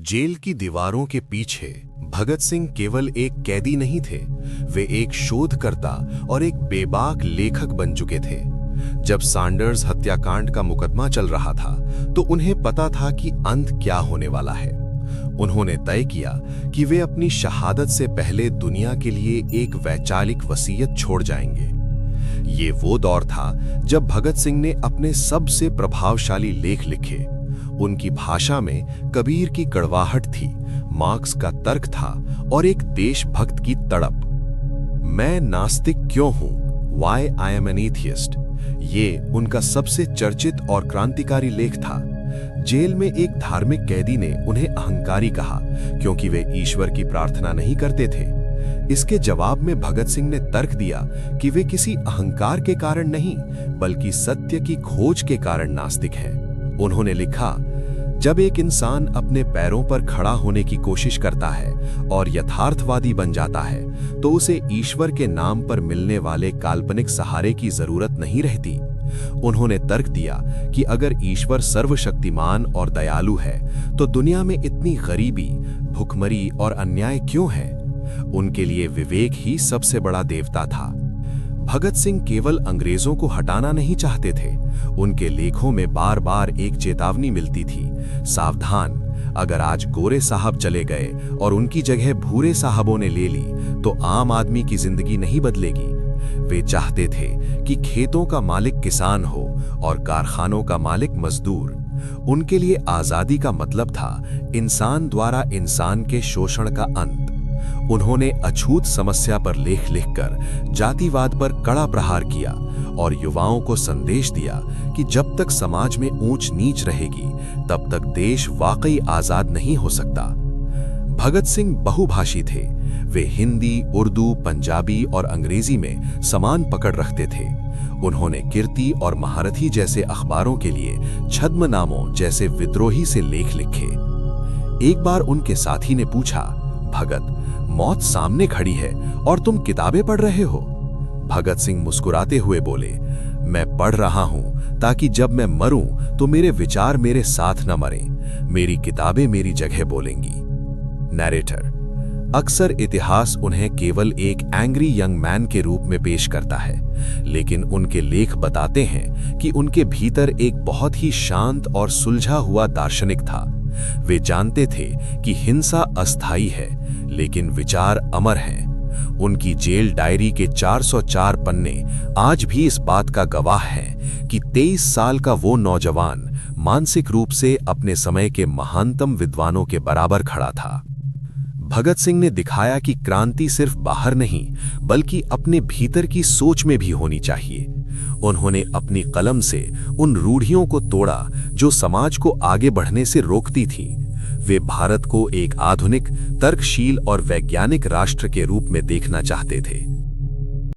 Jail की दीवारों के पीछे भगत सिंह केवल एक कैदी नहीं थे, वे एक शोधकर्ता और एक बेबाक लेखक बन चुके थे। जब सैंडर्स हत्याकांड का मुकदमा चल रहा था तो उन्हें पता था कि अंत क्या होने वाला है। उन्होंने तय किया कि वे अपनी शहादत से पहले दुनिया के लिए एक वैचारिक वसीयत छोड़ जाएंगे। ये वो दौर था जब भगत सिंह ने अपने सबसे प्रभावशाली लेख लिखे। उनकी भाषा में कबीर की कड़वाहट थी, मार्क्स का तर्क था और एक देशभक्त की तड़प। मैं नास्तिक क्यों हूं? Why I am an atheist? ये उनका सबसे चर्चित और क्रांतिकारी लेख था। जेल में एक धार्मिक कैदी ने उन्हें अहंकारी कहा क्योंकि वे ईश्वर की प्रार्थना नहीं करते थे। इसके जवाब में भगत सिंह ने तर्क दिया कि वे किसी अहंकार के कारण नहीं बल्कि सत्य की खोज के कारण नास्तिक हैं। उन्होंने लिखा, जब एक इंसान अपने पैरों पर खड़ा होने की कोशिश करता है और यथार्थवादी बन जाता है तो उसे ईश्वर के नाम पर मिलने वाले काल्पनिक सहारे की जरूरत नहीं रहती। उन्होंने तर्क दिया कि अगर ईश्वर सर्वशक्तिमान और दयालु है तो दुनिया में इतनी गरीबी, भुखमरी और अन्याय क्यों है? उनके लिए विवेक ही सबसे बड़ा देवता था। भगत सिंह केवल अंग्रेजों को हटाना नहीं चाहते थे, उनके लेखों में बार बार एक चेतावनी मिलती थी, सावधान, अगर आज गोरे साहब चले गए और उनकी जगह भूरे साहबों ने ले ली तो आम आदमी की जिंदगी नहीं बदलेगी। वे चाहते थे कि खेतों का मालिक किसान हो और कारखानों का मालिक मजदूर। उनके लिए आजादी का मतलब था इंसान द्वारा इंसान के शोषण का अंत। उन्होंने अछूत समस्या पर लेख लिखकर जातिवाद पर कड़ा प्रहार किया और युवाओं को संदेश दिया कि जब तक समाज में ऊंच नीच रहेगी तब तक देश वाकई आजाद नहीं हो सकता। भगत सिंह बहुभाषी थे, वे हिंदी, उर्दू, पंजाबी और अंग्रेजी में समान पकड़ रखते थे। उन्होंने कीर्ति और महारथी जैसे अखबारों के लिए छद्मनामों जैसे विद्रोही से लेख लिखे। एक बार उनके साथी ने पूछा, भगत, मौत सामने खड़ी है और तुम किताबें पढ़ रहे हो? भगत सिंह मुस्कुराते हुए बोले, मैं पढ़ रहा हूं ताकि जब मैं मरूं तो मेरे विचार मेरे साथ न मरें, मेरी किताबें मेरी जगह बोलेंगी। नैरेटर, अक्सर इतिहास उन्हें केवल एक एंग्री यंग मैन के रूप में पेश करता है, लेकिन उनके लेख बताते हैं कि उनके भीतर एक बहुत ही शांत और सुलझा हुआ दार्शनिक था। वे जानते थे कि हिंसा अस्थायी है लेकिन विचार अमर हैं। उनकी जेल डायरी के 404 पन्ने आज भी इस बात का गवाह हैं कि 23 साल का वो नौजवान मानसिक रूप से अपने समय के महानतम विद्वानों के बराबर खड़ा था। भगत सिंह ने दिखाया कि क्रांति सिर्फ बाहर नहीं बल्कि अपने भीतर की सोच में भी होनी चाहिए। उन्होंने अपनी कलम से उन रूढ़ियों को तोड़ा जो समाज को आगे बढ़ने से रोकती थी। वे भारत को एक आधुनिक, तर्कशील और वैज्ञानिक राष्ट्र के रूप में देखना चाहते थे।